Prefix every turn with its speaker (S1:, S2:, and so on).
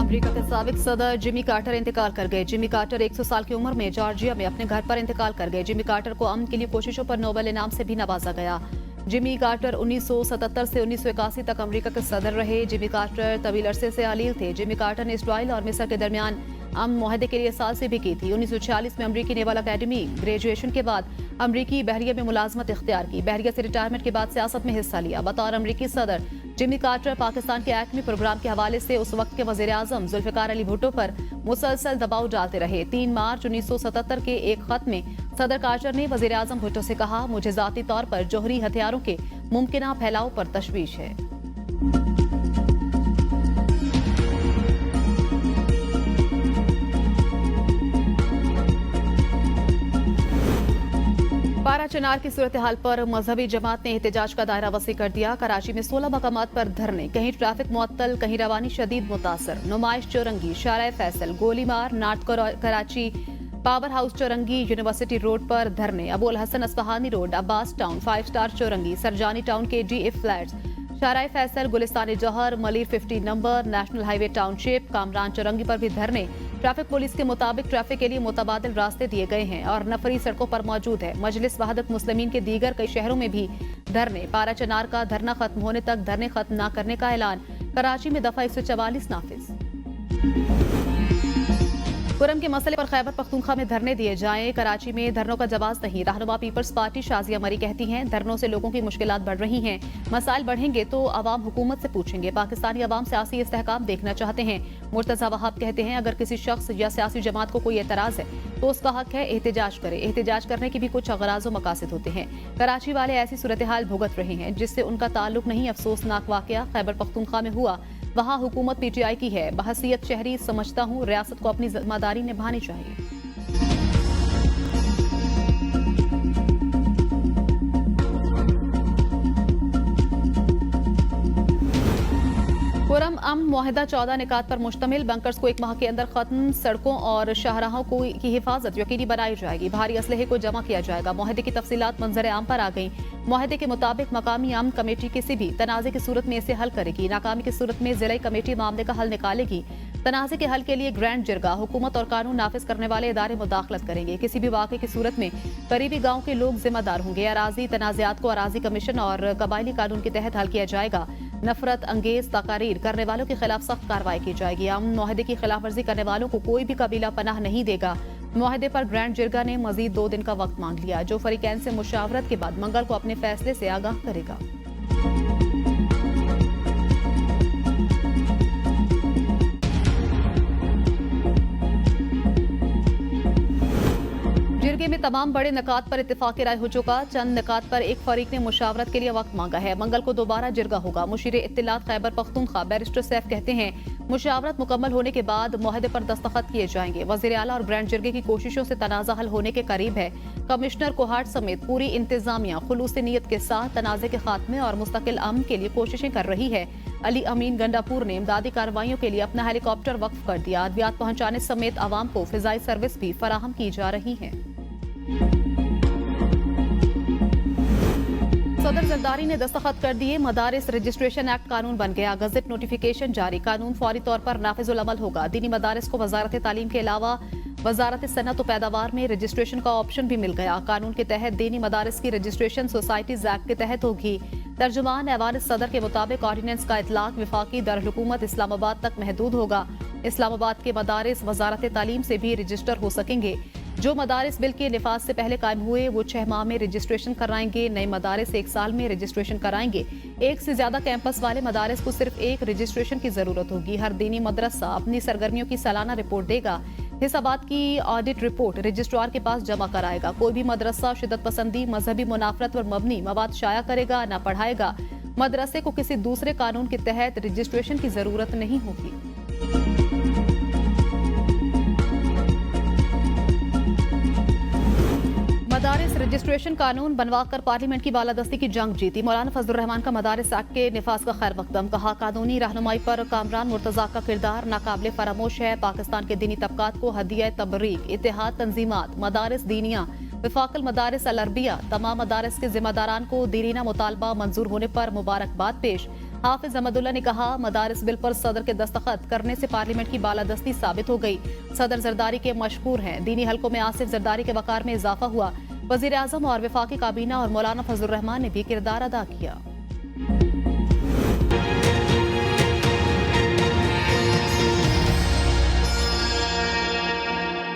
S1: America के साबिक सदर जिमी कार्टर इंतकाल कर गए। जिमी कार्टर 100 साल की उम्र में जॉर्जिया में अपने घर पर इंतकाल कर गए। जिमी कार्टर को अमन के लिए कोशिशों पर नोबेल इनाम से भी नवाजा गया। जिमी कार्टर 1977 से 1981 तक अमेरिका के सदर रहे। जिमी कार्टर तवील अरसे से अलील थे। जिमी कार्टर ने इजराइल और मिस्र के दरमियान अमन मुआहदे के लिए साल से भी की थी। 1946 में अमेरिकी नेवल अकेडमी ग्रेजुएशन के बाद अमेरिकी बहरिया में मुलाजमत इख्तियार की। बहरिया से रिटायरमेंट के बाद सियासत में हिस्सा लिया। बतौर अमेरिकी सदर जिमी कार्टर पाकिस्तान के एटमी प्रोग्राम के हवाले से उस वक्त के वजीर आजम जुल्फिकार अली भुट्टो पर मुसलसल दबाव डालते रहे। 3 मार्च 1977 के एक खत में सदर कार्टर ने वजीर आजम भुट्टो से कहा, मुझे जाती तौर पर जौहरी हथियारों के मुमकिन फैलाव पर तशवीश है। पारा चिनार की सूरत हाल पर मजहबी जमात ने एहतजाज का दायरा वसी कर दिया। कराची में 16 मकामात पर धरने, कहीं ट्रैफिक मुअत्तल, कहीं रवानी शदीद मुतासर। नुमाइश चौरंगी, शारा फैसल, गोलीमार, नाट Karachi, power house Chowrangi, university road पर धरने, Abul Hasan Isfahani road, Abbas town, 5 star Chowrangi, Surjani town के DA flats, Shahrah Faisal, Gulistan Jauhar, Malir 50 number, national highway township, Kamran Chowrangi पर भी धरने। ट्रैफिक पुलिस के मुताबिक ट्रैफिक के लिए मुतबादिल रास्ते दिए गए हैं और नफरी सड़कों पर मौजूद है। मजलिस वहदत मुस्लिमीन के दीगर कई शहरों में भी धरने। पारा चिनार का धरना खत्म होने तक धरने खत्म न करने का ऐलान। कराची में दफा 144 नाफिज। कुरम के मसले पर खैबर पख्तूनख्वा में धरने दिए जाएं। कराची में धरनों का जवाब नहीं। रहनुमा पीपल्स पार्टी शाजिया मरी कहती हैं, धरनों से लोगों की मुश्किलात बढ़ रही हैं। मसाइल बढ़ेंगे तो अवाम हुकूमत से पूछेंगे। पाकिस्तानी अवाम सियासी इस्तेहकाम देखना चाहते हैं। मुर्तजा वहाब कहते हैं, अगर किसी शख्स या सियासी जमात को कोई एतराज है तो उसका हक है एहतजाज करे। एहतजाज करने के भी कुछ अगराज व मकासद होते हैं। कराची वाले ऐसी सूरत हाल भुगत रहे हैं जिससे उनका ताल्लुक नहीं। अफसोसनाक वाकया खैबर पख्तूनख्वा में हुआ। वहाँ हुकूमत PTI की है। बहसीयत शहरी समझता हूँ रियासत को अपनी जिम्मेदारी निभानी चाहिए। कुरम अमन मुआहदा 14 निकात पर मुश्तमिल। बंकर्स को 1 माह के अंदर खत्म। सड़कों और शाहराहों की हिफाजत यकीनी बनाई जाएगी। भारी असलहे को जमा किया जाएगा। मुआहदे की तफसीलात मंजर आम पर आ गई। मुआहदे के मुताबिक मकामी अमन कमेटी किसी भी तनाज़े की सूरत में इसे हल करेगी। नाकामी की सूरत में जिला कमेटी मामले का हल निकालेगी। तनाज़े के हल के लिए ग्रैंड जिरगा, हुकूमत और कानून नाफिज करने वाले इदारे मुदाखलत करेंगे। किसी भी वाक़े की सूरत में करीबी गाँव के लोग जिम्मेदार होंगे। अराजी तनाज़ात को अराजी कमीशन और कबायली कानून के तहत हल किया जाएगा। नफरत अंगेज तकारीर करने वालों के खिलाफ सख्त कार्रवाई की जाएगी। अमन मुआहदे की खिलाफ वर्जी करने वालों को कोई भी कबीला पनाह नहीं देगा। मुआहदे पर ग्रैंड जिरगा ने मजीद 2 दिन का वक्त मांग लिया, जो फरीकैन से मुशावरत के बाद मंगल को अपने फैसले से आगाह करेगा। जिरगे में तमाम बड़े निकात पर इत्तेफाक राय हो चुका। चंद निकात पर एक फरीक ने मुशावरत के लिए वक्त मांगा है। मंगल को दोबारा जिरगा होगा। मुशीर इत्तिलात खैबर पख्तूनख्वा बैरिस्टर सैफ कहते हैं, मुशावरत मुकम्मल होने के बाद मुआहदे पर दस्तखत किए जाएंगे। वज़ीर आला और ग्रैंड जिरगे की कोशिशों से तनाज़ा हल होने के करीब है। कमिश्नर कोहाट समेत पूरी इंतजामिया खुलूस नीयत के साथ तनाज़े के खात्मे और मुस्तकिल अमन के लिए कोशिशें कर रही है। अली अमीन गंडापुर ने इमदादी कार्रवाइयों के लिए अपना हेलीकॉप्टर वक्फ कर दिया। अद्वियात पहुंचाने समेत आवाम को फिजाई सर्विस भी फराहम की जा रही है। सदर जरदारी ने दस्तखत कर दिए। मदारिस रजिस्ट्रेशन एक्ट कानून बन गया। गजट नोटिफिकेशन जारी। कानून फौरी तौर पर नाफिजुल अमल होगा। दीनी मदारिस को वजारत तालीम के अलावा वजारत सनत व पैदावार में रजिस्ट्रेशन का ऑप्शन भी मिल गया। कानून के तहत दीनी मदारिस की रजिस्ट्रेशन सोसाइटीज एक्ट के तहत होगी। तर्जुमान ऐवान सदर के मुताबिक ऑर्डिनेंस का इतलाक विफाकी दारुल-हुकूमत इस्लामाबाद तक महदूद होगा। इस्लामाबाद के मदारिस वजारत तालीम से भी रजिस्टर हो सकेंगे। जो मदारिस बिल के निफाज से पहले कायम हुए वो 6 माह में रजिस्ट्रेशन कराएंगे। नए मदारिस 1 साल में रजिस्ट्रेशन कराएंगे। 1 से ज्यादा कैंपस वाले मदारिस को सिर्फ 1 रजिस्ट्रेशन की जरूरत होगी। हर दीनी मदरसा अपनी सरगर्मियों की सालाना रिपोर्ट देगा। हिसाबात की ऑडिट रिपोर्ट रजिस्ट्रार के पास जमा कराएगा। कोई भी मदरसा शिदत पसंदी, मजहबी मुनाफरत पर मबनी मवाद शाया करेगा न पढ़ाएगा। मदरसे को किसी दूसरे कानून के तहत रजिस्ट्रेशन की जरूरत नहीं होगी। मदारिस रजिस्ट्रेशन कानून बनवाकर पार्लियामेंट की बालादस्ती की जंग जीती। मौलाना फजलुर रहमान का मदारिस एक्ट के निफाज का खैर मकदम। कहा, कानूनी रहनुमाई पर कामरान मुर्तजा का किरदार नाकाबिले फरामोश है। पाकिस्तान के दीनी तबकात को हदिया तबरीक, इत्तेहाद तंजीमात, मदारिस दीनिया, विफाकल मदारिस अल अरबिया, तमाम मदारिस के जिम्मेदारान को दीनीना मुतालबा मंजूर होने पर मुबारकबाद पेश। हाफिज अहमदुल्ला ने कहा, मदारिस बिल पर सदर के दस्तखत करने से पार्लियामेंट की बालादस्ती साबित हो गई। सदर जरदारी के मशहूर हैं। दीनी हलकों में आसिफ जरदारी के वकार में इजाफा हुआ। वजीर आजम और वफाकी काबीना और मौलाना फजलुर रहमान ने भी किरदार अदा किया।